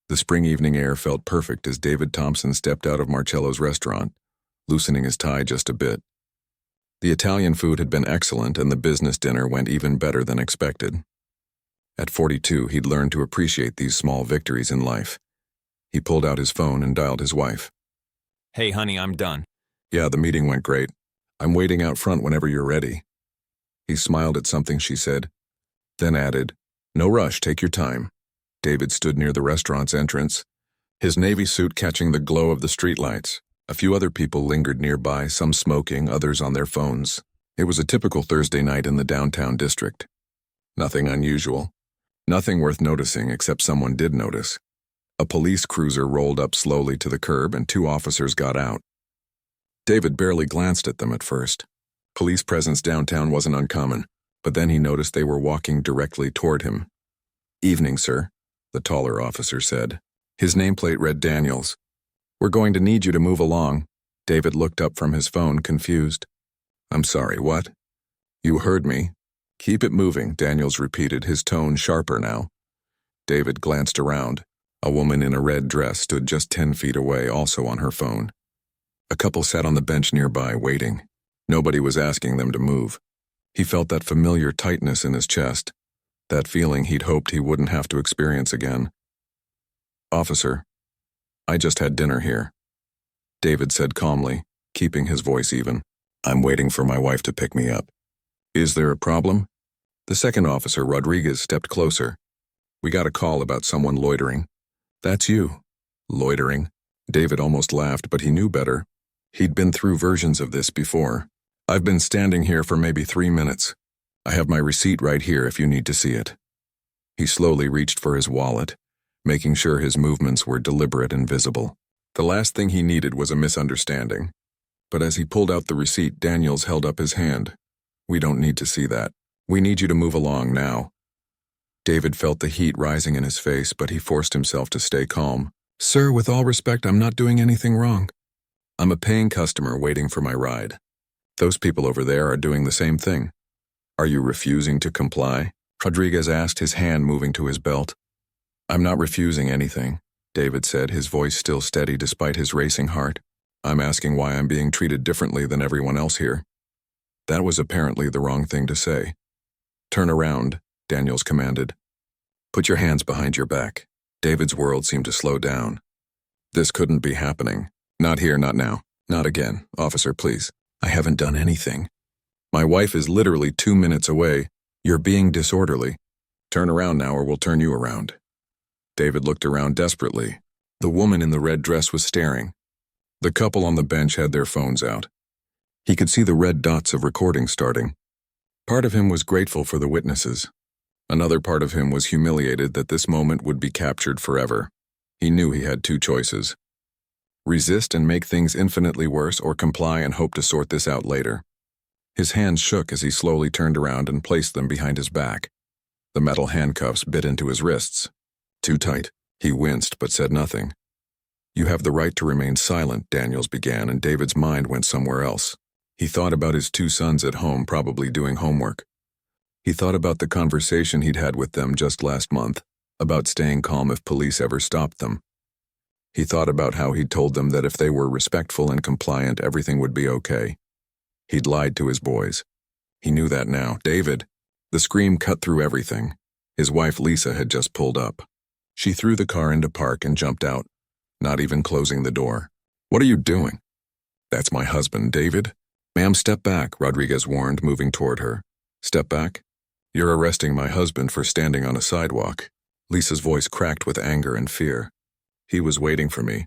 The spring evening air felt perfect as David Thompson stepped out of Marcello's restaurant, loosening his tie just a bit. The Italian food had been excellent and the business dinner went even better than expected. At 42, he'd learned to appreciate these small victories in life. He pulled out his phone and dialed his wife. Hey, honey, I'm done. Yeah, the meeting went great. I'm waiting out front whenever you're ready. He smiled at something she said, then added, No rush, take your time. David stood near the restaurant's entrance, his navy suit catching the glow of the streetlights. A few other people lingered nearby, some smoking, others on their phones. It was a typical Thursday night in the downtown district. Nothing unusual. Nothing worth noticing except someone did notice. A police cruiser rolled up slowly to the curb and two officers got out. David barely glanced at them at first. Police presence downtown wasn't uncommon, but then he noticed they were walking directly toward him. Evening, sir, the taller officer said. His nameplate read Daniels. We're going to need you to move along. David looked up from his phone, confused. I'm sorry, what? You heard me. Keep it moving, Daniels repeated, his tone sharper now. David glanced around. A woman in a red dress stood just 10 feet away, also on her phone. A couple sat on the bench nearby, waiting. Nobody was asking them to move. He felt that familiar tightness in his chest, that feeling he'd hoped he wouldn't have to experience again. Officer, I just had dinner here, David said calmly, keeping his voice even. I'm waiting for my wife to pick me up. Is there a problem? The second officer, Rodriguez, stepped closer. We got a call about someone loitering. That's you. Loitering? David almost laughed, but he knew better. He'd been through versions of this before. I've been standing here for maybe 3 minutes. I have my receipt right here if you need to see it. He slowly reached for his wallet, making sure his movements were deliberate and visible. The last thing he needed was a misunderstanding. But as he pulled out the receipt, Daniels held up his hand. We don't need to see that. We need you to move along now. David felt the heat rising in his face, but he forced himself to stay calm. Sir, with all respect, I'm not doing anything wrong. I'm a paying customer waiting for my ride. Those people over there are doing the same thing. Are you refusing to comply? Rodriguez asked, his hand moving to his belt. I'm not refusing anything, David said, his voice still steady despite his racing heart. I'm asking why I'm being treated differently than everyone else here. That was apparently the wrong thing to say. Turn around, Daniels commanded. Put your hands behind your back. David's world seemed to slow down. This couldn't be happening. Not here, not now. Not again. Officer, please. I haven't done anything. My wife is literally 2 minutes away. You're being disorderly. Turn around now or we'll turn you around. David looked around desperately. The woman in the red dress was staring. The couple on the bench had their phones out. He could see the red dots of recording starting. Part of him was grateful for the witnesses. Another part of him was humiliated that this moment would be captured forever. He knew he had two choices. Resist and make things infinitely worse, or comply and hope to sort this out later. His hands shook as he slowly turned around and placed them behind his back. The metal handcuffs bit into his wrists. Too tight. He winced but said nothing. You have the right to remain silent, Daniels began, and David's mind went somewhere else. He thought about his two sons at home, probably doing homework. He thought about the conversation he'd had with them just last month, about staying calm if police ever stopped them. He thought about how he'd told them that if they were respectful and compliant, everything would be okay. He'd lied to his boys. He knew that now. David. The scream cut through everything. His wife Lisa had just pulled up. She threw the car into park and jumped out, not even closing the door. What are you doing? That's my husband, David. Ma'am, step back, Rodriguez warned, moving toward her. Step back? You're arresting my husband for standing on a sidewalk. Lisa's voice cracked with anger and fear. He was waiting for me.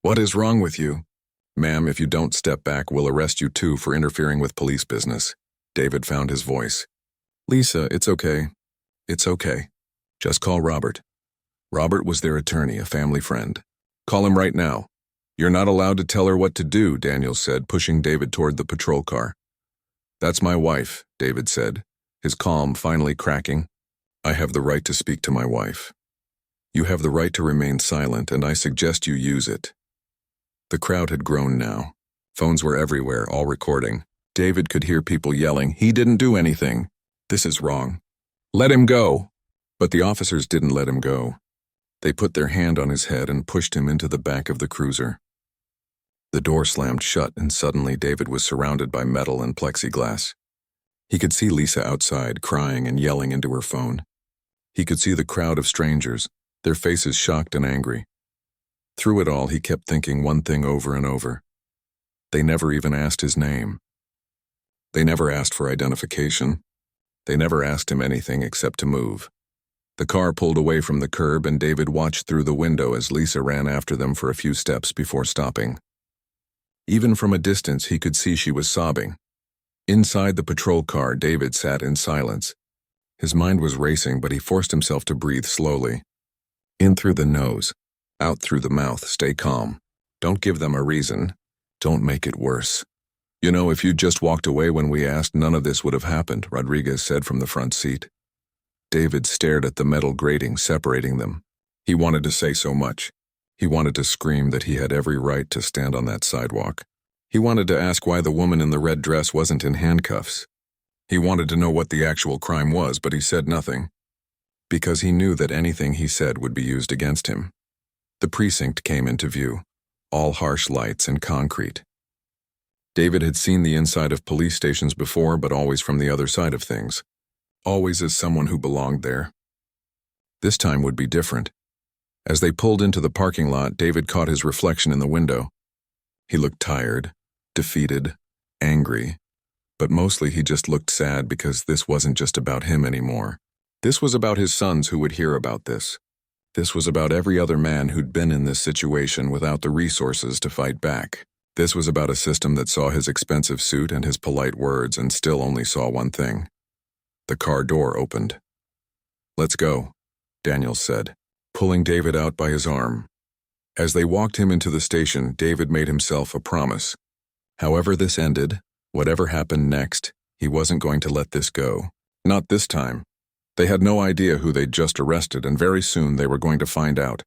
What is wrong with you? Ma'am, if you don't step back, we'll arrest you too for interfering with police business. David found his voice. Lisa, it's okay. It's okay. Just call Robert. Robert was their attorney, a family friend. Call him right now. You're not allowed to tell her what to do, Daniels said, pushing David toward the patrol car. That's my wife, David said, his calm finally cracking. I have the right to speak to my wife. You have the right to remain silent, and I suggest you use it. The crowd had grown now. Phones were everywhere, all recording. David could hear people yelling, "He didn't do anything. This is wrong. Let him go." But the officers didn't let him go. They put their hand on his head and pushed him into the back of the cruiser. The door slammed shut, and suddenly David was surrounded by metal and plexiglass. He could see Lisa outside, crying and yelling into her phone. He could see the crowd of strangers, their faces shocked and angry. Through it all, he kept thinking one thing over and over. They never even asked his name. They never asked for identification. They never asked him anything except to move. The car pulled away from the curb, and David watched through the window as Lisa ran after them for a few steps before stopping. Even from a distance, he could see she was sobbing. Inside the patrol car, David sat in silence. His mind was racing, but he forced himself to breathe slowly. In through the nose, out through the mouth. Stay calm. Don't give them a reason. Don't make it worse. You know, if you'd just walked away when we asked, none of this would have happened, Rodriguez said from the front seat. David stared at the metal grating separating them. He wanted to say so much. He wanted to scream that he had every right to stand on that sidewalk. He wanted to ask why the woman in the red dress wasn't in handcuffs. He wanted to know what the actual crime was, but he said nothing, because he knew that anything he said would be used against him. The precinct came into view, all harsh lights and concrete. David had seen the inside of police stations before, but always from the other side of things, always as someone who belonged there. This time would be different. As they pulled into the parking lot, David caught his reflection in the window. He looked tired, defeated, angry, but mostly he just looked sad because this wasn't just about him anymore. This was about his sons who would hear about this. This was about every other man who'd been in this situation without the resources to fight back. This was about a system that saw his expensive suit and his polite words and still only saw one thing. The car door opened. "Let's go," Daniel said, pulling David out by his arm. As they walked him into the station, David made himself a promise. However this ended, whatever happened next, he wasn't going to let this go. Not this time. They had no idea who they'd just arrested, and very soon they were going to find out.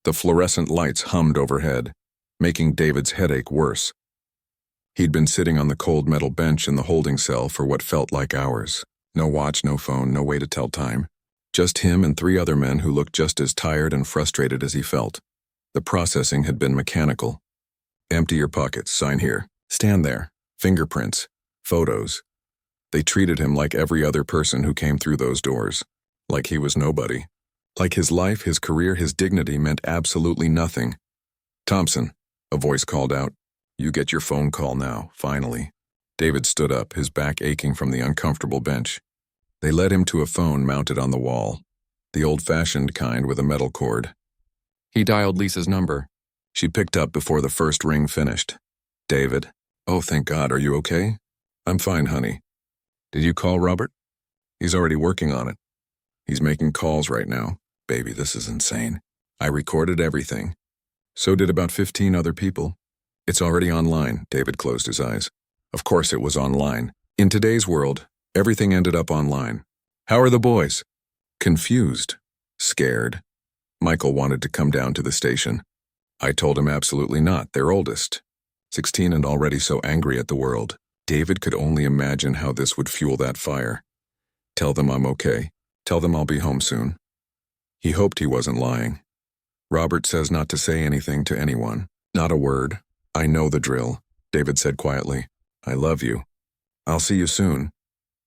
The fluorescent lights hummed overhead, making David's headache worse. He'd been sitting on the cold metal bench in the holding cell for what felt like hours. No watch, no phone, no way to tell time. Just him and 3 other men who looked just as tired and frustrated as he felt. The processing had been mechanical. Empty your pockets, sign here, stand there, fingerprints, photos. They treated him like every other person who came through those doors, like he was nobody. Like his life, his career, his dignity meant absolutely nothing. "Thompson," a voice called out. "You get your phone call now, finally." David stood up, his back aching from the uncomfortable bench. They led him to a phone mounted on the wall, the old-fashioned kind with a metal cord. He dialed Lisa's number. She picked up before the first ring finished. "David? Oh, thank God, are you okay?" "I'm fine, honey." "Did you call Robert?" "He's already working on it. He's making calls right now." "Baby, this is insane. I recorded everything. So did about 15 other people. It's already online." David closed his eyes. Of course it was online. In today's world, everything ended up online. "How are the boys?" Confused. Scared. Michael wanted to come down to the station. I told him absolutely not, their oldest. 16 and already so angry at the world. David could only imagine how this would fuel that fire. "Tell them I'm okay. Tell them I'll be home soon." He hoped he wasn't lying. "Robert says not to say anything to anyone. Not a word. I know the drill," David said quietly. "I love you. I'll see you soon."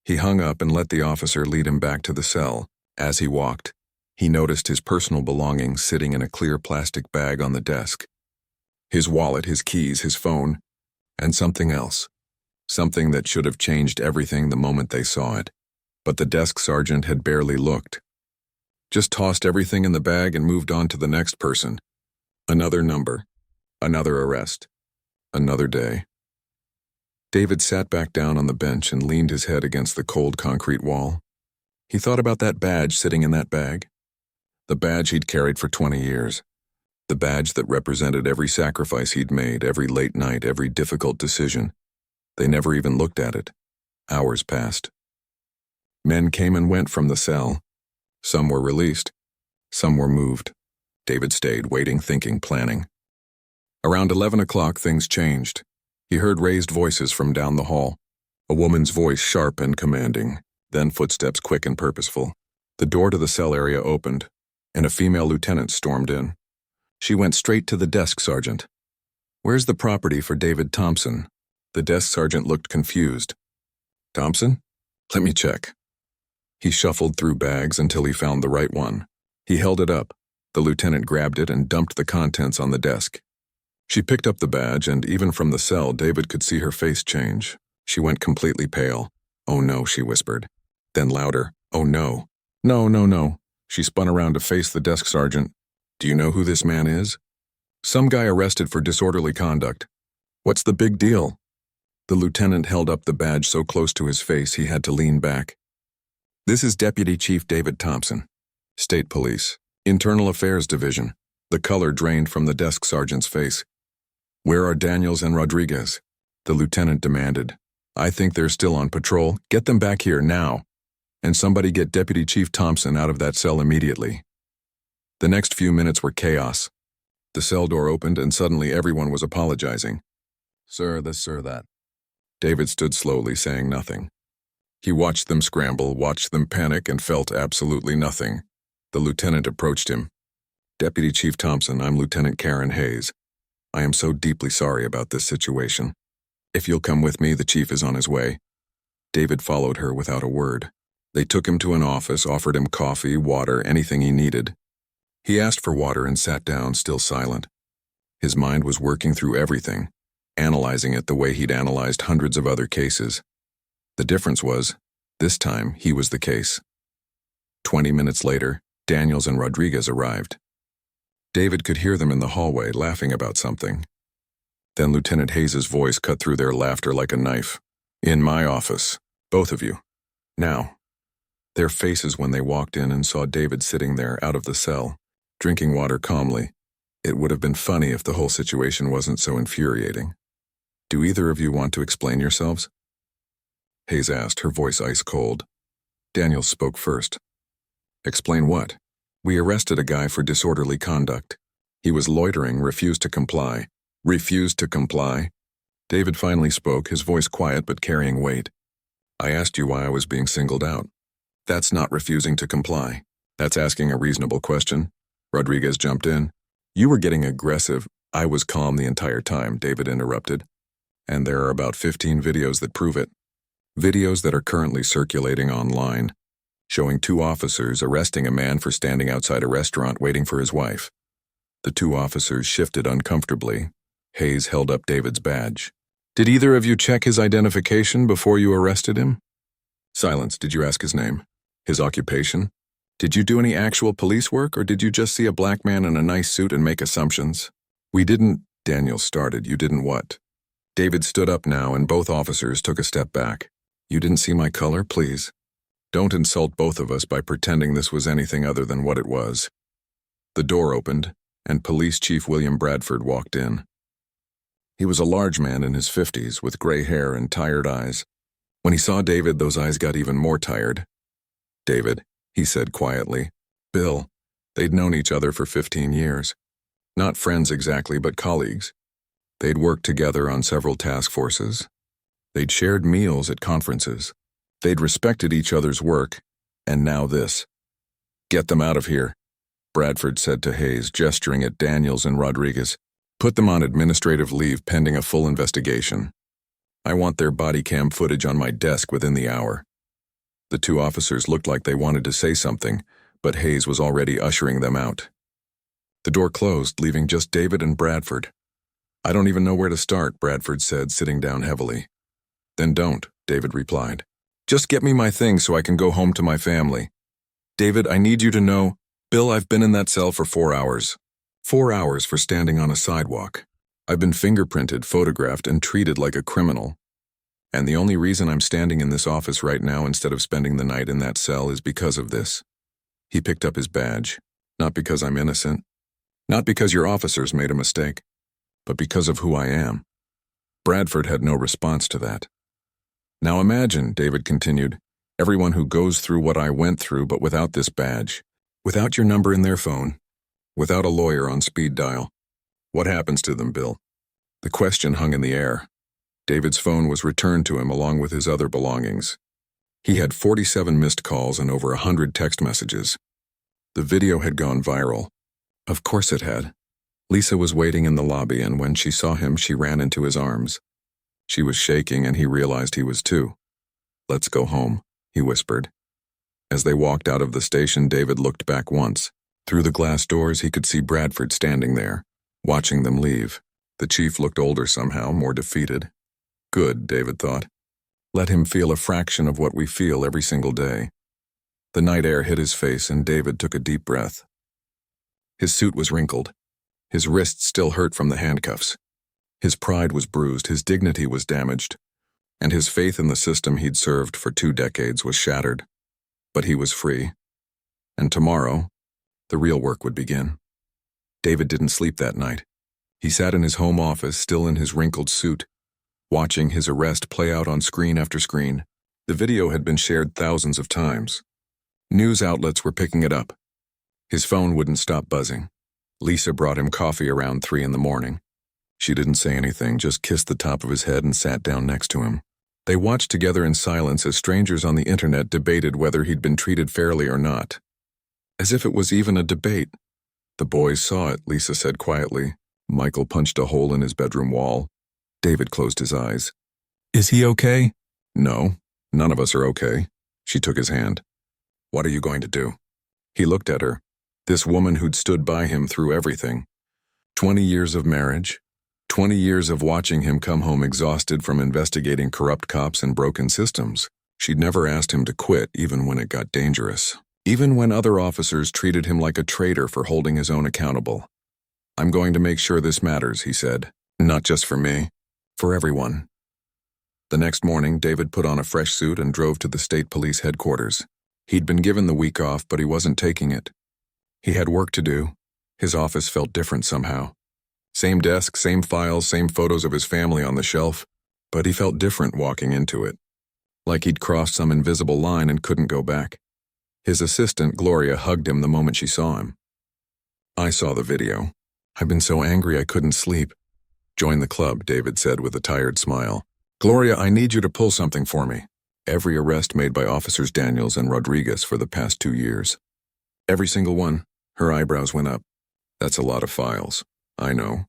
He hung up and let the officer lead him back to the cell. As he walked, he noticed his personal belongings sitting in a clear plastic bag on the desk. His wallet, his keys, his phone, and something else. Something that should have changed everything the moment they saw it. But the desk sergeant had barely looked. Just tossed everything in the bag and moved on to the next person. Another number. Another arrest. Another day. David sat back down on the bench and leaned his head against the cold concrete wall. He thought about that badge sitting in that bag. The badge he'd carried for 20 years. The badge that represented every sacrifice he'd made, every late night, every difficult decision. They never even looked at it. Hours passed. Men came and went from the cell. Some were released. Some were moved. David stayed, waiting, thinking, planning. Around 11 o'clock, things changed. He heard raised voices from down the hall. A woman's voice, sharp and commanding, then footsteps quick and purposeful. The door to the cell area opened. and a female lieutenant stormed in. She went straight to the desk sergeant. "Where's the property for David Thompson?" The desk sergeant looked confused. "Thompson? Let me check." He shuffled through bags until he found the right one. He held it up. The lieutenant grabbed it and dumped the contents on the desk. She picked up the badge, and even from the cell, David could see her face change. She went completely pale. "Oh no," she whispered. Then louder, "Oh no. No, no, no." She spun around to face the desk sergeant. "Do you know who this man is?" "Some guy arrested for disorderly conduct." "What's the big deal?" The lieutenant held up the badge so close to his face he had to lean back. "This is Deputy Chief David Thompson, State Police, Internal Affairs Division." The color drained from the desk sergeant's face. "Where are Daniels and Rodriguez?" The lieutenant demanded. "I think they're still on patrol. Get them back here now. And somebody get Deputy Chief Thompson out of that cell immediately." The next few minutes were chaos. The cell door opened and suddenly everyone was apologizing. "Sir, this, sir, that." David stood slowly, saying nothing. He watched them scramble, watched them panic, and felt absolutely nothing. The lieutenant approached him. "Deputy Chief Thompson, I'm Lieutenant Karen Hayes. I am so deeply sorry about this situation. If you'll come with me, the chief is on his way." David followed her without a word. They took him to an office, offered him coffee, water, anything he needed. He asked for water and sat down, still silent. His mind was working through everything, analyzing it the way he'd analyzed hundreds of other cases. The difference was, this time he was the case. 20 minutes later, Daniels and Rodriguez arrived. David could hear them in the hallway, laughing about something. Then Lieutenant Hayes's voice cut through their laughter like a knife. "In my office, both of you. Now." Their faces when they walked in and saw David sitting there out of the cell, drinking water calmly. It would have been funny if the whole situation wasn't so infuriating. "Do either of you want to explain yourselves?" Hayes asked, her voice ice cold. Daniels spoke first. "Explain what?" "We arrested a guy for disorderly conduct. He was loitering, refused to comply." "Refused to comply?" David finally spoke, his voice quiet but carrying weight. "I asked you why I was being singled out. That's not refusing to comply. That's asking a reasonable question." Rodriguez jumped in. "You were getting aggressive." "I was calm the entire time," David interrupted. "And there are about 15 videos that prove it. Videos that are currently circulating online, showing 2 officers arresting a man for standing outside a restaurant waiting for his wife." The 2 officers shifted uncomfortably. Hayes held up David's badge. "Did either of you check his identification before you arrested him?" Silence. "Did you ask his name? His occupation? Did you do any actual police work, or did you just see a black man in a nice suit and make assumptions?" "We didn't," Daniel started. "You didn't what?" David stood up now, and both officers took a step back. "You didn't see my color, please. Don't insult both of us by pretending this was anything other than what it was." The door opened, and Police Chief William Bradford walked in. He was a large man in his 50s, with gray hair and tired eyes. When he saw David, those eyes got even more tired. "David," he said quietly. "Bill." They'd known each other for 15 years. Not friends exactly, but colleagues. They'd worked together on several task forces. They'd shared meals at conferences. They'd respected each other's work, and now this. "Get them out of here," Bradford said to Hayes, gesturing at Daniels and Rodriguez. "Put them on administrative leave pending a full investigation. I want their body cam footage on my desk within the hour." The 2 officers looked like they wanted to say something, but Hayes was already ushering them out. The door closed, leaving just David and Bradford. "I don't even know where to start," Bradford said, sitting down heavily. "Then don't," David replied. "Just get me my things so I can go home to my family. David, I need you to know, Bill, I've been in that cell for 4 hours. 4 hours for standing on a sidewalk. I've been fingerprinted, photographed, and treated like a criminal. And the only reason I'm standing in this office right now instead of spending the night in that cell is because of this." He picked up his badge. "Not because I'm innocent. Not because your officers made a mistake. But because of who I am." Bradford had no response to that. "Now imagine," David continued, "everyone who goes through what I went through but without this badge, without your number in their phone, without a lawyer on speed dial. What happens to them, Bill?" The question hung in the air. David's phone was returned to him along with his other belongings. He had 47 missed calls and over 100 text messages. The video had gone viral. Of course it had. Lisa was waiting in the lobby, and when she saw him, she ran into his arms. She was shaking, and he realized he was too. "Let's go home," he whispered. As they walked out of the station, David looked back once. Through the glass doors, he could see Bradford standing there, watching them leave. The chief looked older somehow, more defeated. Good, David thought. Let him feel a fraction of what we feel every single day. The night air hit his face, and David took a deep breath. His suit was wrinkled. His wrists still hurt from the handcuffs. His pride was bruised, his dignity was damaged, and his faith in the system he'd served for 2 decades was shattered. But he was free. And tomorrow, the real work would begin. David didn't sleep that night. He sat in his home office, still in his wrinkled suit, watching his arrest play out on screen after screen. The video had been shared thousands of times. News outlets were picking it up. His phone wouldn't stop buzzing. Lisa brought him coffee around 3 in the morning. She didn't say anything, just kissed the top of his head and sat down next to him. They watched together in silence as strangers on the internet debated whether he'd been treated fairly or not. As if it was even a debate. "The boys saw it," Lisa said quietly. Michael punched a hole in his bedroom wall. David closed his eyes. "Is he okay?" "No, none of us are okay." She took his hand. "What are you going to do?" He looked at her. This woman who'd stood by him through everything. 20 years of marriage. 20 years of watching him come home exhausted from investigating corrupt cops and broken systems. She'd never asked him to quit, even when it got dangerous. Even when other officers treated him like a traitor for holding his own accountable. "I'm going to make sure this matters," he said. "Not just for me. For everyone." The next morning, David put on a fresh suit and drove to the state police headquarters. He'd been given the week off, but he wasn't taking it. He had work to do. His office felt different somehow. Same desk, same files, same photos of his family on the shelf, but he felt different walking into it. Like he'd crossed some invisible line and couldn't go back. His assistant, Gloria, hugged him the moment she saw him. "I saw the video. I've been so angry I couldn't sleep." "Join the club," David said with a tired smile. "Gloria, I need you to pull something for me. Every arrest made by Officers Daniels and Rodriguez for the past 2 years. Every single one." Her eyebrows went up. "That's a lot of files." "I know.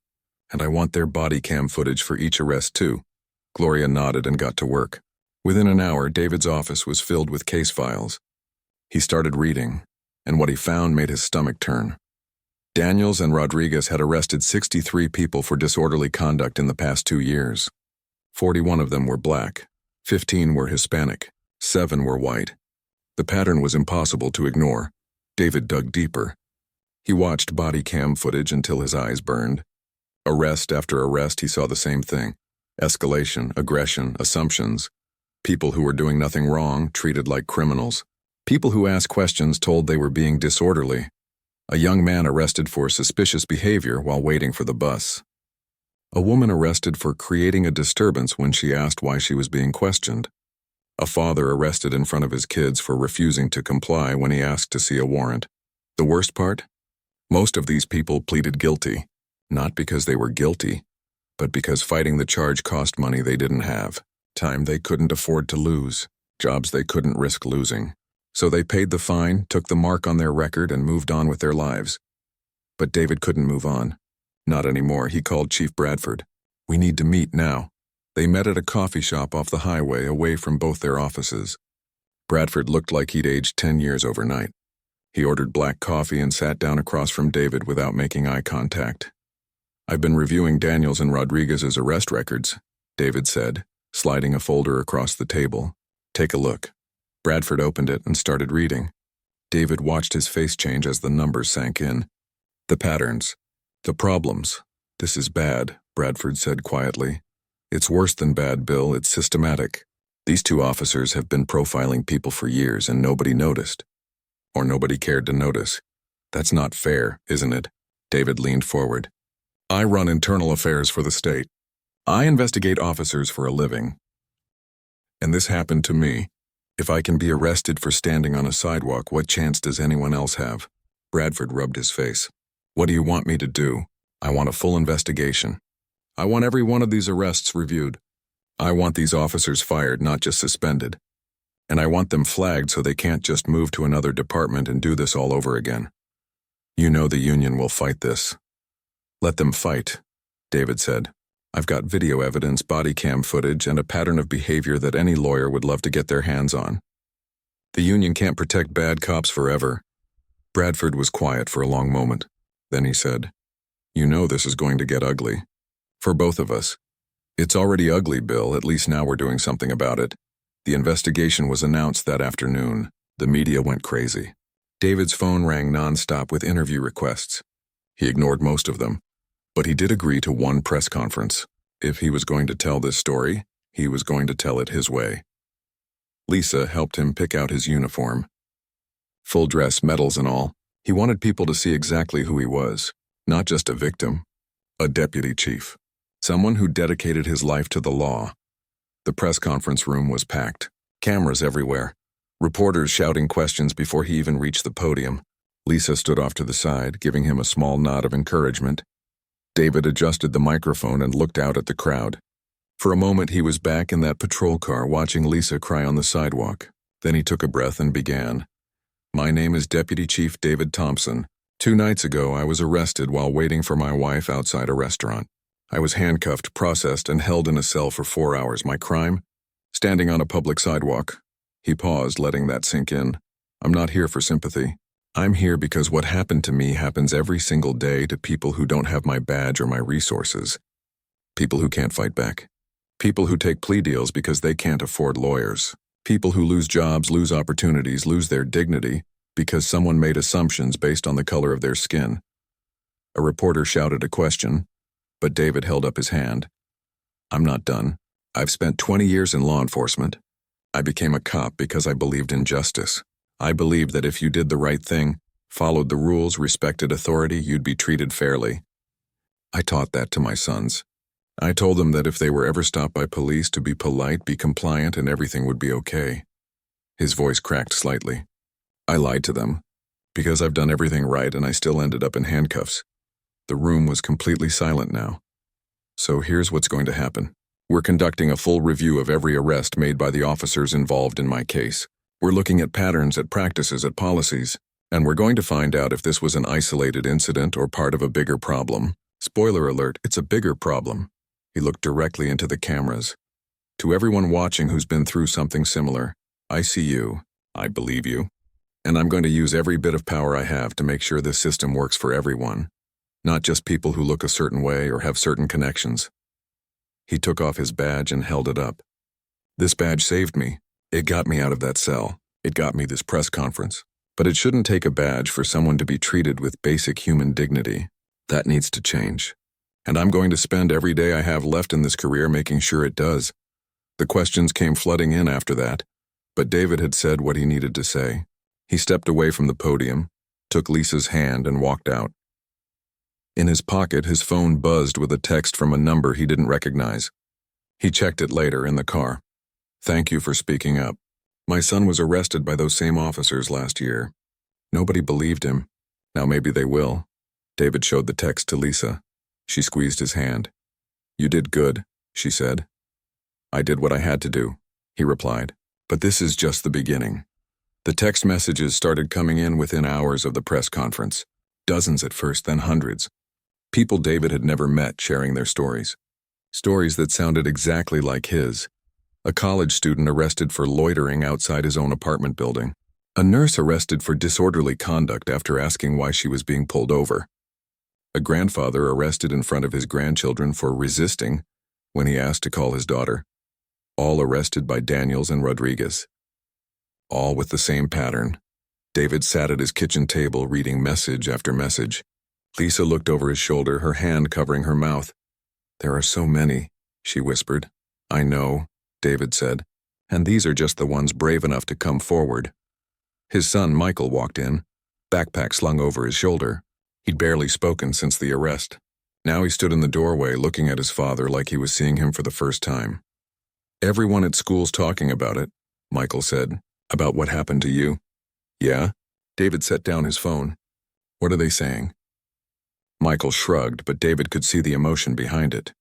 And I want their body cam footage for each arrest too." Gloria nodded and got to work. Within an hour, David's office was filled with case files. He started reading, and what he found made his stomach turn. Daniels and Rodriguez had arrested 63 people for disorderly conduct in the past 2 years. 41 of them were black, 15 were Hispanic, 7 were white. The pattern was impossible to ignore. David dug deeper. He watched body cam footage until his eyes burned. Arrest after arrest, he saw the same thing. Escalation, aggression, assumptions. People who were doing nothing wrong, treated like criminals. People who asked questions told they were being disorderly. A young man arrested for suspicious behavior while waiting for the bus. A woman arrested for creating a disturbance when she asked why she was being questioned. A father arrested in front of his kids for refusing to comply when he asked to see a warrant. The worst part? Most of these people pleaded guilty, not because they were guilty, but because fighting the charge cost money they didn't have, time they couldn't afford to lose, jobs they couldn't risk losing. So they paid the fine, took the mark on their record, and moved on with their lives. But David couldn't move on. Not anymore. He called Chief Bradford. "We need to meet now." They met at a coffee shop off the highway, away from both their offices. Bradford looked like he'd aged 10 years overnight. He ordered black coffee and sat down across from David without making eye contact. "I've been reviewing Daniels and Rodriguez's arrest records," David said, sliding a folder across the table. "Take a look." Bradford opened it and started reading. David watched his face change as the numbers sank in. "The patterns. The problems. This is bad," Bradford said quietly. "It's worse than bad, Bill. It's systematic. These 2 officers have been profiling people for years and nobody noticed. Or nobody cared to notice. That's not fair, isn't it?" David leaned forward. "I run internal affairs for the state. I investigate officers for a living. And this happened to me. If I can be arrested for standing on a sidewalk, what chance does anyone else have?" Bradford rubbed his face. "What do you want me to do?" "I want a full investigation. I want every one of these arrests reviewed. I want these officers fired, not just suspended. And I want them flagged so they can't just move to another department and do this all over again." You know the union will fight this. Let them fight, David said. I've got video evidence, body cam footage, and a pattern of behavior that any lawyer would love to get their hands on. The union can't protect bad cops forever. Bradford was quiet for a long moment. Then he said, You know this is going to get ugly. For both of us. It's already ugly, Bill, at least now we're doing something about it. The investigation was announced that afternoon. The media went crazy. David's phone rang nonstop with interview requests. He ignored most of them, but he did agree to one press conference. If he was going to tell this story, he was going to tell it his way. Lisa helped him pick out his uniform. Full dress, medals and all. He wanted people to see exactly who he was, not just a victim, a deputy chief, someone who dedicated his life to the law. The press conference room was packed, cameras everywhere, reporters shouting questions before he even reached the podium. Lisa stood off to the side, giving him a small nod of encouragement. David adjusted the microphone and looked out at the crowd. For a moment he was back in that patrol car watching Lisa cry on the sidewalk. Then he took a breath and began. My name is Deputy Chief David Thompson. 2 nights ago I was arrested while waiting for my wife outside a restaurant. I was handcuffed, processed, and held in a cell for 4 hours. My crime? Standing on a public sidewalk. He paused, letting that sink in. I'm not here for sympathy. I'm here because what happened to me happens every single day to people who don't have my badge or my resources. People who can't fight back. People who take plea deals because they can't afford lawyers. People who lose jobs, lose opportunities, lose their dignity because someone made assumptions based on the color of their skin. A reporter shouted a question, but David held up his hand. I'm not done. I've spent 20 years in law enforcement. I became a cop because I believed in justice. I believed that if you did the right thing, followed the rules, respected authority, you'd be treated fairly. I taught that to my sons. I told them that if they were ever stopped by police to be polite, be compliant, and everything would be okay. His voice cracked slightly. I lied to them, because I've done everything right and I still ended up in handcuffs. The room was completely silent now. So here's what's going to happen. We're conducting a full review of every arrest made by the officers involved in my case. We're looking at patterns, at practices, at policies, and we're going to find out if this was an isolated incident or part of a bigger problem. Spoiler alert, it's a bigger problem. He looked directly into the cameras. To everyone watching who's been through something similar, I see you, I believe you, and I'm going to use every bit of power I have to make sure this system works for everyone, not just people who look a certain way or have certain connections. He took off his badge and held it up. This badge saved me. It got me out of that cell. It got me this press conference. But it shouldn't take a badge for someone to be treated with basic human dignity. That needs to change. And I'm going to spend every day I have left in this career making sure it does. The questions came flooding in after that, but David had said what he needed to say. He stepped away from the podium, took Lisa's hand, and walked out. In his pocket, his phone buzzed with a text from a number he didn't recognize. He checked it later in the car. Thank you for speaking up. My son was arrested by those same officers last year. Nobody believed him. Now maybe they will. David showed the text to Lisa. She squeezed his hand. You did good, she said. I did what I had to do, he replied. But this is just the beginning. The text messages started coming in within hours of the press conference. Dozens at first, then hundreds. People David had never met sharing their stories. Stories that sounded exactly like his. A college student arrested for loitering outside his own apartment building. A nurse arrested for disorderly conduct after asking why she was being pulled over. A grandfather arrested in front of his grandchildren for resisting when he asked to call his daughter. All arrested by Daniels and Rodriguez. All with the same pattern. David sat at his kitchen table reading message after message. Lisa looked over his shoulder, her hand covering her mouth. There are so many, she whispered. I know, David said, and these are just the ones brave enough to come forward. His son, Michael, walked in, backpack slung over his shoulder. He'd barely spoken since the arrest. Now he stood in the doorway looking at his father like he was seeing him for the first time. Everyone at school's talking about it, Michael said. About what happened to you. Yeah? David set down his phone. What are they saying? Michael shrugged, but David could see the emotion behind it.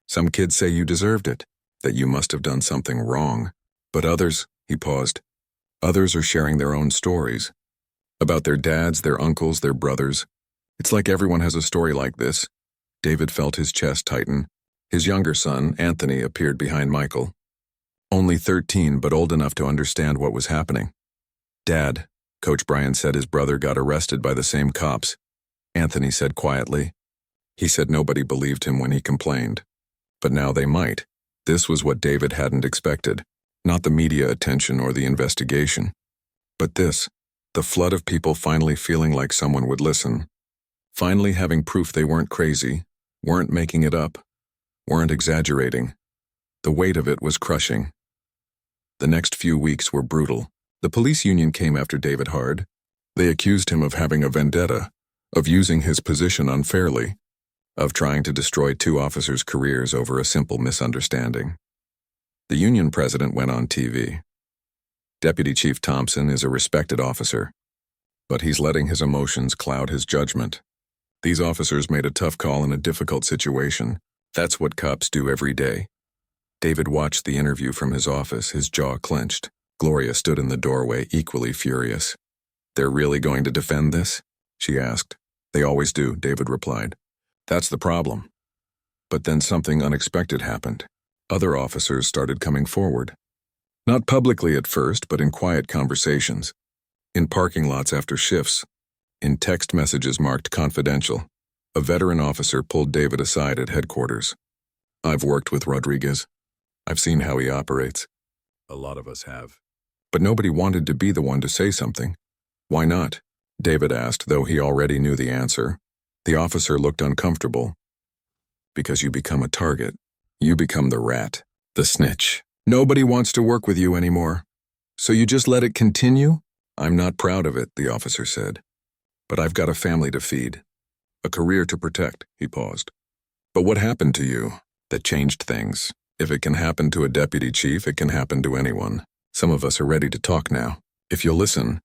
Some kids say you deserved it, that you must have done something wrong. But others, he paused, others are sharing their own stories. About their dads, their uncles, their brothers, It's like everyone has a story like this. David felt his chest tighten. His younger son, Anthony, appeared behind Michael. Only 13, but old enough to understand what was happening. "Dad," Coach Brian said his brother got arrested by the same cops. Anthony said quietly. He said nobody believed him when he complained. But now they might. This was what David hadn't expected. Not the media attention or the investigation. But this, the flood of people finally feeling like someone would listen. Finally having proof they weren't crazy, weren't making it up, weren't exaggerating. The weight of it was crushing. The next few weeks were brutal. The police union came after David hard. They accused him of having a vendetta, of using his position unfairly, of trying to destroy 2 officers' careers over a simple misunderstanding. The union president went on TV. Deputy Chief Thompson is a respected officer, but he's letting his emotions cloud his judgment. These officers made a tough call in a difficult situation. That's what cops do every day. David watched the interview from his office, his jaw clenched. Gloria stood in the doorway, equally furious. "They're really going to defend this?" she asked. "They always do," David replied. "That's the problem." But then something unexpected happened. Other officers started coming forward. Not publicly at first, but in quiet conversations. In parking lots after shifts. In text messages marked confidential. A veteran officer pulled David aside at headquarters. "I've worked with Rodriguez. I've seen how he operates." "A lot of us have." But nobody wanted to be the one to say something. "Why not?" David asked, though he already knew the answer. The officer looked uncomfortable. "Because you become a target. You become the rat, the snitch. Nobody wants to work with you anymore. So you just let it continue?" "I'm not proud of it," the officer said. "But I've got a family to feed. A career to protect," he paused. "But what happened to you that changed things? If it can happen to a deputy chief, it can happen to anyone. Some of us are ready to talk now. If you'll listen."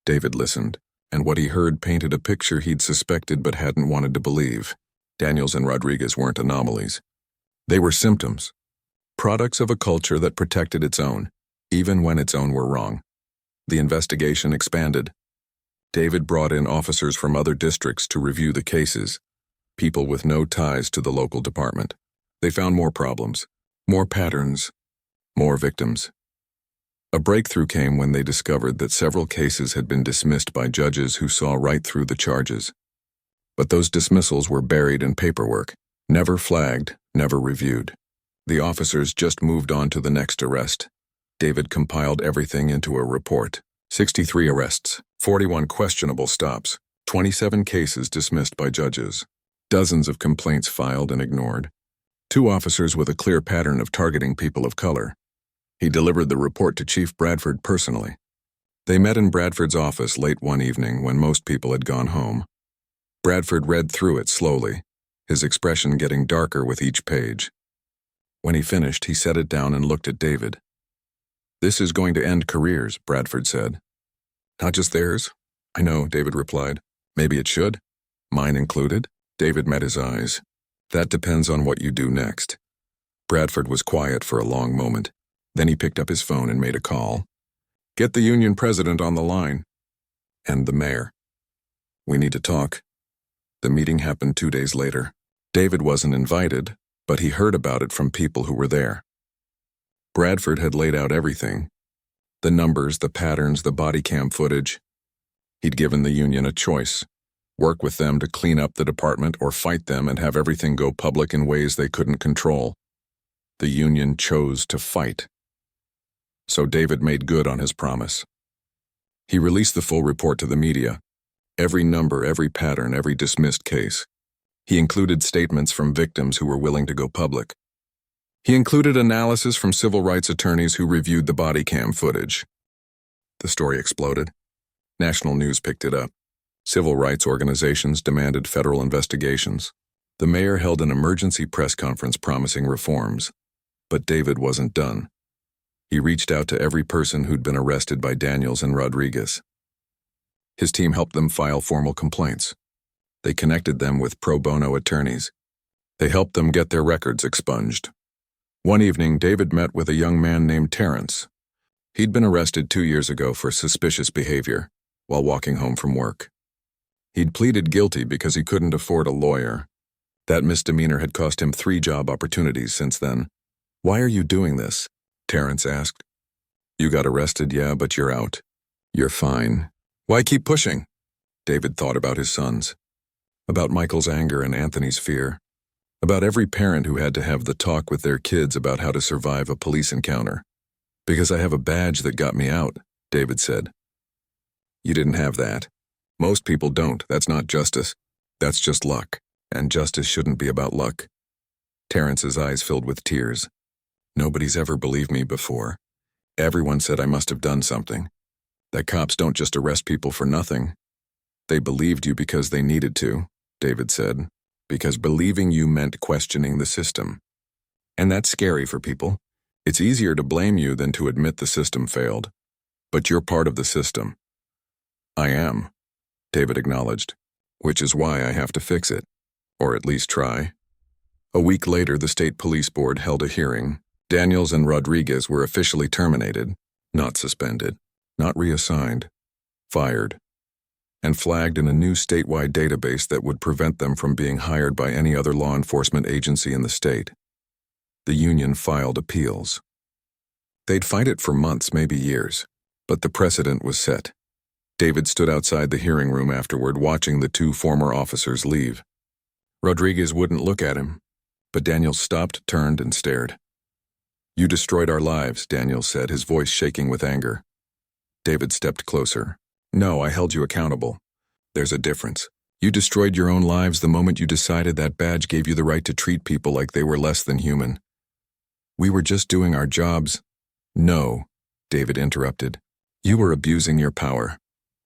David listened, and what he heard painted a picture he'd suspected but hadn't wanted to believe. Daniels and Rodriguez weren't anomalies. They were symptoms. Products of a culture that protected its own, even when its own were wrong. The investigation expanded. David brought in officers from other districts to review the cases, people with no ties to the local department. They found more problems, more patterns, more victims. A breakthrough came when they discovered that several cases had been dismissed by judges who saw right through the charges. But those dismissals were buried in paperwork, never flagged, never reviewed. The officers just moved on to the next arrest. David compiled everything into a report. 63 arrests, 41 questionable stops, 27 cases dismissed by judges, dozens of complaints filed and ignored, 2 officers with a clear pattern of targeting people of color. He delivered the report to Chief Bradford personally. They met in Bradford's office late one evening when most people had gone home. Bradford read through it slowly, his expression getting darker with each page. When he finished, he set it down and looked at David. "This is going to end careers," Bradford said. "Not just theirs?" "I know," David replied. "Maybe it should. Mine included." David met his eyes. "That depends on what you do next." Bradford was quiet for a long moment. Then he picked up his phone and made a call. "Get the union president on the line." "And the mayor." "We need to talk." The meeting happened 2 days later. David wasn't invited, but he heard about it from people who were there. Bradford had laid out everything. The numbers, the patterns, the body cam footage. He'd given the union a choice. Work with them to clean up the department or fight them and have everything go public in ways they couldn't control. The union chose to fight. So David made good on his promise. He released the full report to the media. Every number, every pattern, every dismissed case. He included statements from victims who were willing to go public. He included analysis from civil rights attorneys who reviewed the body cam footage. The story exploded. National news picked it up. Civil rights organizations demanded federal investigations. The mayor held an emergency press conference promising reforms. But David wasn't done. He reached out to every person who'd been arrested by Daniels and Rodriguez. His team helped them file formal complaints. They connected them with pro bono attorneys. They helped them get their records expunged. One evening, David met with a young man named Terrence. He'd been arrested 2 years ago for suspicious behavior while walking home from work. He'd pleaded guilty because he couldn't afford a lawyer. That misdemeanor had cost him 3 job opportunities since then. "Why are you doing this?" Terrence asked. "You got arrested, yeah, but you're out. You're fine. Why keep pushing?" David thought about his sons, about Michael's anger and Anthony's fear, about every parent who had to have the talk with their kids about how to survive a police encounter. "Because I have a badge that got me out," David said. "You didn't have that. Most people don't. That's not justice. That's just luck. And justice shouldn't be about luck." Terrence's eyes filled with tears. "Nobody's ever believed me before. Everyone said I must have done something. That cops don't just arrest people for nothing. They believed you because they needed to," David said, "because believing you meant questioning the system. And that's scary for people. It's easier to blame you than to admit the system failed. But you're part of the system." "I am," David acknowledged, "which is why I have to fix it. Or at least try." A week later, the state police board held a hearing. Daniels and Rodriguez were officially terminated, not suspended, not reassigned, fired, and flagged in a new statewide database that would prevent them from being hired by any other law enforcement agency in the state. The union filed appeals. They'd fight it for months, maybe years, but the precedent was set. David stood outside the hearing room afterward, watching the 2 former officers leave. Rodriguez wouldn't look at him, but Daniels stopped, turned, and stared. "You destroyed our lives," Daniels said, his voice shaking with anger. David stepped closer. "No, I held you accountable. There's a difference. You destroyed your own lives the moment you decided that badge gave you the right to treat people like they were less than human. We were just doing our jobs." "No," David interrupted. "You were abusing your power.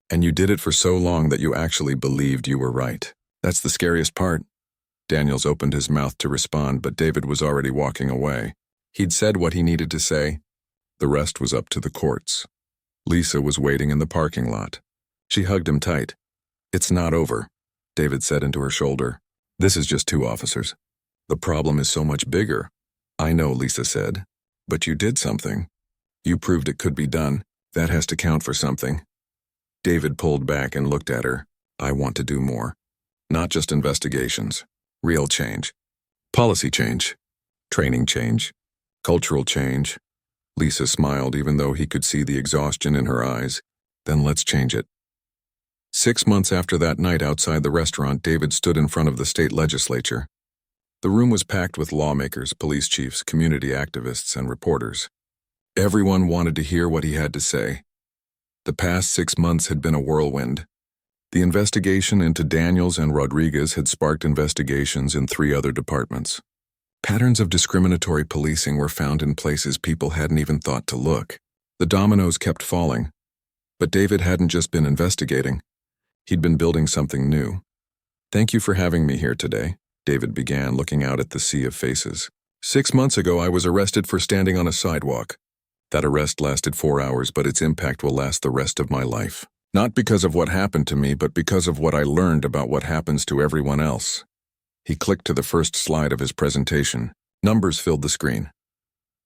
And you did it for so long that you actually believed you were right. That's the scariest part." Daniels opened his mouth to respond, but David was already walking away. He'd said what he needed to say. The rest was up to the courts. Lisa was waiting in the parking lot. She hugged him tight. "It's not over," David said into her shoulder. "This is just 2 officers. The problem is so much bigger." "I know," Lisa said. "But you did something. You proved it could be done. That has to count for something." David pulled back and looked at her. "I want to do more. Not just investigations. Real change. Policy change. Training change. Cultural change." Lisa smiled, even though he could see the exhaustion in her eyes. "Then let's change it." 6 months after that night outside the restaurant, David stood in front of the state legislature. The room was packed with lawmakers, police chiefs, community activists, and reporters. Everyone wanted to hear what he had to say. The past 6 months had been a whirlwind. The investigation into Daniels and Rodriguez had sparked investigations in 3 other departments. Patterns of discriminatory policing were found in places people hadn't even thought to look. The dominoes kept falling. But David hadn't just been investigating. He'd been building something new. "Thank you for having me here today," David began, looking out at the sea of faces. 6 months ago, I was arrested for standing on a sidewalk. That arrest lasted 4 hours, but its impact will last the rest of my life. Not because of what happened to me, but because of what I learned about what happens to everyone else." He clicked to the first slide of his presentation. Numbers filled the screen.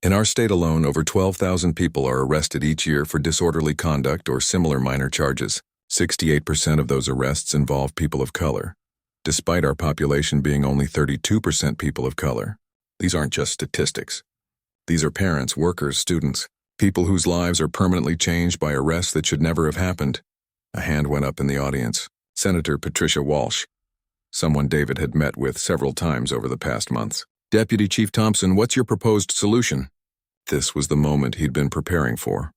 "In our state alone, over 12,000 people are arrested each year for disorderly conduct or similar minor charges. 68% of those arrests involve people of color, despite our population being only 32% people of color. These aren't just statistics. These are parents, workers, students, people whose lives are permanently changed by arrests that should never have happened." A hand went up in the audience. Senator Patricia Walsh, someone David had met with several times over the past months. "Deputy Chief Thompson, what's your proposed solution?" This was the moment he'd been preparing for.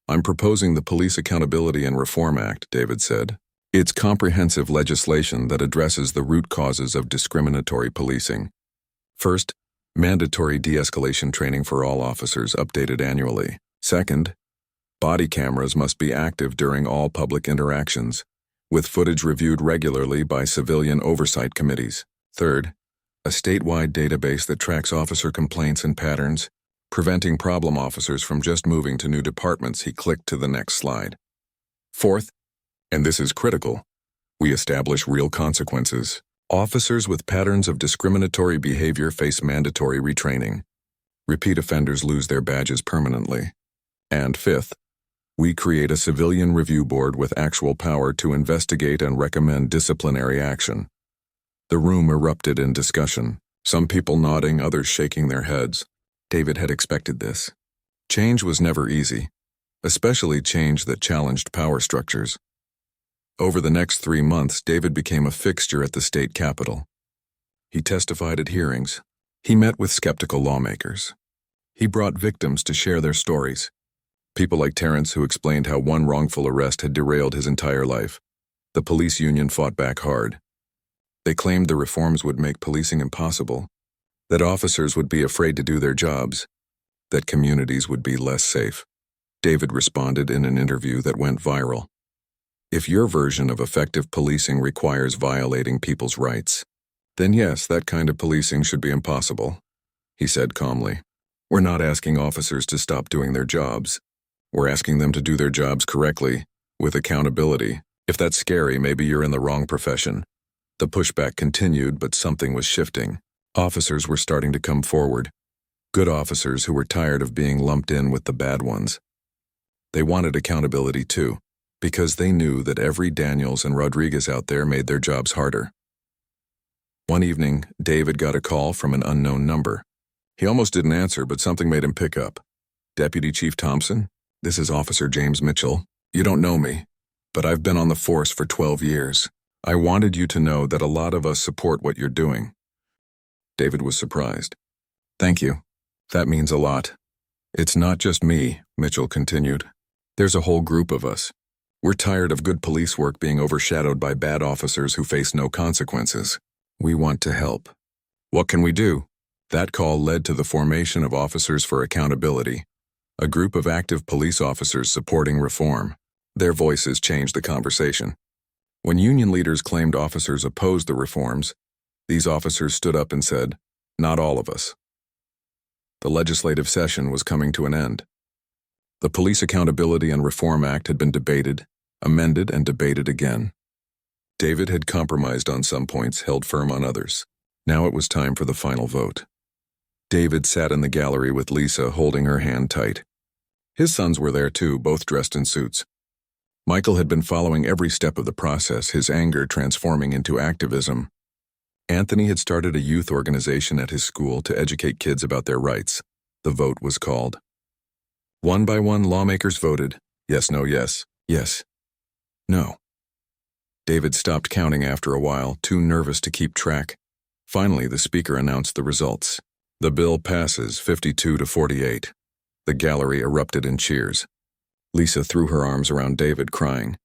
"I'm proposing the Police Accountability and Reform Act," David said. "It's comprehensive legislation that addresses the root causes of discriminatory policing. First, mandatory de-escalation training for all officers, updated annually. Second, body cameras must be active during all public interactions, with footage reviewed regularly by civilian oversight committees. Third, a statewide database that tracks officer complaints and patterns, preventing problem officers from just moving to new departments." He clicked to the next slide. "Fourth, and this is critical, we establish real consequences. Officers with patterns of discriminatory behavior face mandatory retraining. Repeat offenders lose their badges permanently. And fifth, We create a civilian review board with actual power to investigate and recommend disciplinary action. The room erupted in discussion, some people nodding, others shaking their heads. David had expected this. Change was never easy, especially change that challenged power structures. Over the next 3 months, David became a fixture at the state capitol. He testified at hearings. He met with skeptical lawmakers. He brought victims to share their stories. People like Terrence, who explained how one wrongful arrest had derailed his entire life. The police union fought back hard. They claimed the reforms would make policing impossible, that officers would be afraid to do their jobs, that communities would be less safe. David responded in an interview that went viral. If your version of effective policing requires violating people's rights, then yes, that kind of policing should be impossible, he said calmly. We're not asking officers to stop doing their jobs. We're asking them to do their jobs correctly, with accountability. If that's scary, maybe you're in the wrong profession. The pushback continued, but something was shifting. Officers were starting to come forward. Good officers who were tired of being lumped in with the bad ones. They wanted accountability too, because they knew that every Daniels and Rodriguez out there made their jobs harder. One evening, David got a call from an unknown number. He almost didn't answer, but something made him pick up. Deputy Chief Thompson, this is Officer James Mitchell. You don't know me, but I've been on the force for 12 years. I wanted you to know that a lot of us support what you're doing. David was surprised. Thank you. That means a lot. It's not just me, Mitchell continued. There's a whole group of us. We're tired of good police work being overshadowed by bad officers who face no consequences. We want to help. What can we do? That call led to the formation of Officers for Accountability, a group of active police officers supporting reform. Their voices changed the conversation. When union leaders claimed officers opposed the reforms, these officers stood up and said, "Not all of us." The legislative session was coming to an end. The Police Accountability and Reform Act had been debated, amended, and debated again. David had compromised on some points, held firm on others. Now it was time for the final vote. David sat in the gallery with Lisa, holding her hand tight. His sons were there too, both dressed in suits. Michael had been following every step of the process, his anger transforming into activism. Anthony had started a youth organization at his school to educate kids about their rights. The vote was called. One by one, lawmakers voted, yes, no, yes, yes, no. David stopped counting after a while, too nervous to keep track. Finally, the speaker announced the results. The bill passes 52 to 48. The gallery erupted in cheers. Lisa threw her arms around David, crying.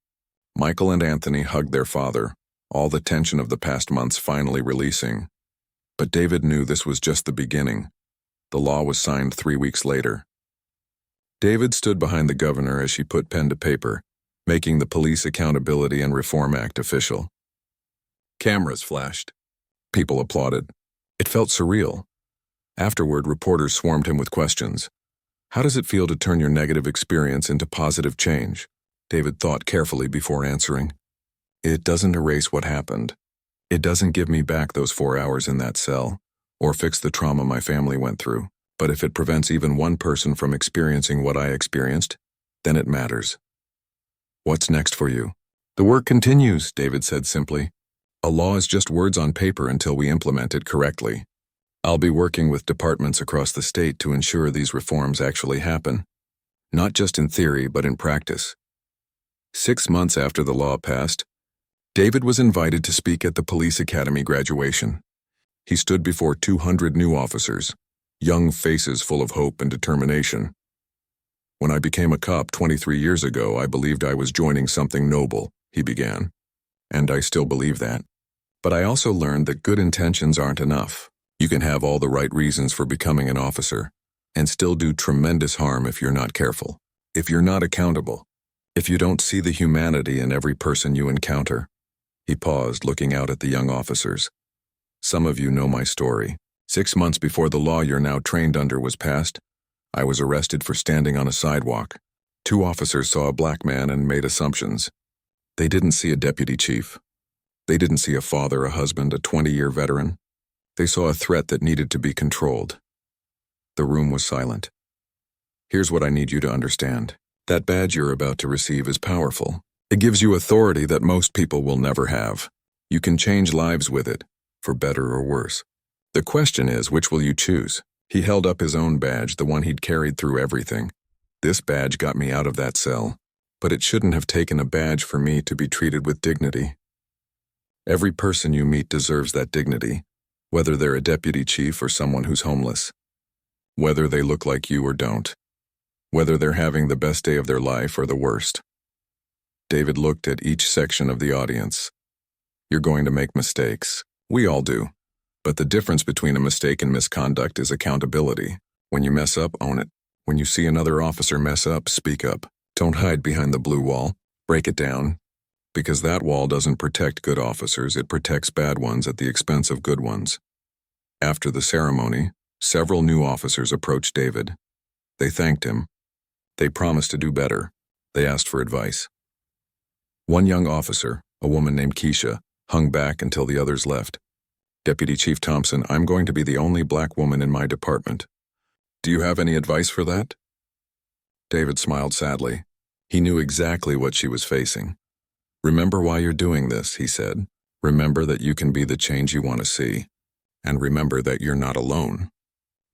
Michael and Anthony hugged their father, all the tension of the past months finally releasing. But David knew this was just the beginning. The law was signed 3 weeks later. David stood behind the governor as she put pen to paper, making the Police Accountability and Reform Act official. Cameras flashed. People applauded. It felt surreal. Afterward, reporters swarmed him with questions. How does it feel to turn your negative experience into positive change? David thought carefully before answering. It doesn't erase what happened. It doesn't give me back those 4 hours in that cell, or fix the trauma my family went through. But if it prevents even one person from experiencing what I experienced, then it matters. What's next for you? The work continues, David said simply. A law is just words on paper until we implement it correctly. I'll be working with departments across the state to ensure these reforms actually happen. Not just in theory, but in practice. 6 months after the law passed, David was invited to speak at the Police Academy graduation. He stood before 200 new officers, young faces full of hope and determination. When I became a cop 23 years ago, I believed I was joining something noble, he began. And I still believe that. But I also learned that good intentions aren't enough. You can have all the right reasons for becoming an officer, and still do tremendous harm if you're not careful, if you're not accountable, if you don't see the humanity in every person you encounter. He paused, looking out at the young officers. Some of you know my story. 6 months before the law you're now trained under was passed, I was arrested for standing on a sidewalk. 2 officers saw a black man and made assumptions. They didn't see a deputy chief. They didn't see a father, a husband, a 20-year veteran. They saw a threat that needed to be controlled. The room was silent. Here's what I need you to understand. That badge you're about to receive is powerful. It gives you authority that most people will never have. You can change lives with it, for better or worse. The question is, which will you choose? He held up his own badge, the one he'd carried through everything. This badge got me out of that cell, but it shouldn't have taken a badge for me to be treated with dignity. Every person you meet deserves that dignity, whether they're a deputy chief or someone who's homeless. Whether they look like you or don't. Whether they're having the best day of their life or the worst. David looked at each section of the audience. You're going to make mistakes. We all do. But the difference between a mistake and misconduct is accountability. When you mess up, own it. When you see another officer mess up, speak up. Don't hide behind the blue wall. Break it down. Because that wall doesn't protect good officers, it protects bad ones at the expense of good ones. After the ceremony, several new officers approached David. They thanked him. They promised to do better. They asked for advice. One young officer, a woman named Keisha, hung back until the others left. Deputy Chief Thompson, I'm going to be the only black woman in my department. Do you have any advice for that? David smiled sadly. He knew exactly what she was facing. Remember why you're doing this, he said. Remember that you can be the change you want to see. And remember that you're not alone.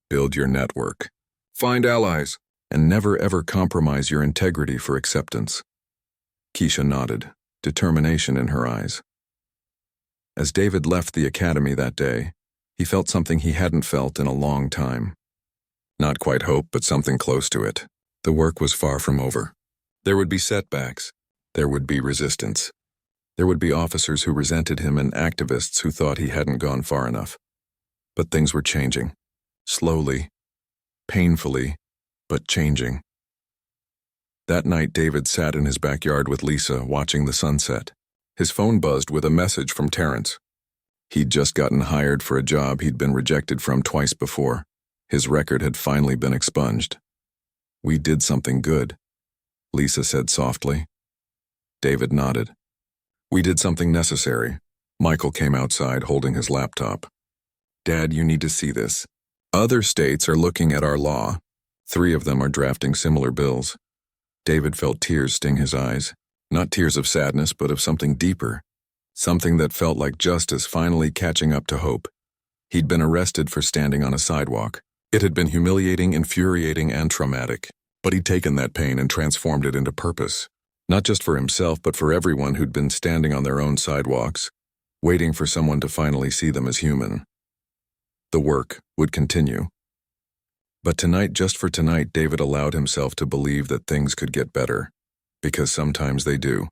Build your network. Find allies. And never ever compromise your integrity for acceptance. Keisha nodded, determination in her eyes. As David left the academy that day, he felt something he hadn't felt in a long time. Not quite hope, but something close to it. The work was far from over. There would be setbacks. There would be resistance. There would be officers who resented him and activists who thought he hadn't gone far enough. But things were changing. Slowly. Painfully. But changing. That night, David sat in his backyard with Lisa, watching the sunset. His phone buzzed with a message from Terrence. He'd just gotten hired for a job he'd been rejected from twice before. His record had finally been expunged. We did something good, Lisa said softly. David nodded. We did something necessary. Michael came outside holding his laptop. Dad, you need to see this. Other states are looking at our law. 3 of them are drafting similar bills. David felt tears sting his eyes. Not tears of sadness, but of something deeper. Something that felt like justice finally catching up to hope. He'd been arrested for standing on a sidewalk. It had been humiliating, infuriating, and traumatic. But he'd taken that pain and transformed it into purpose. Not just for himself, but for everyone who'd been standing on their own sidewalks, waiting for someone to finally see them as human. The work would continue. But tonight, just for tonight, David allowed himself to believe that things could get better. Because sometimes they do.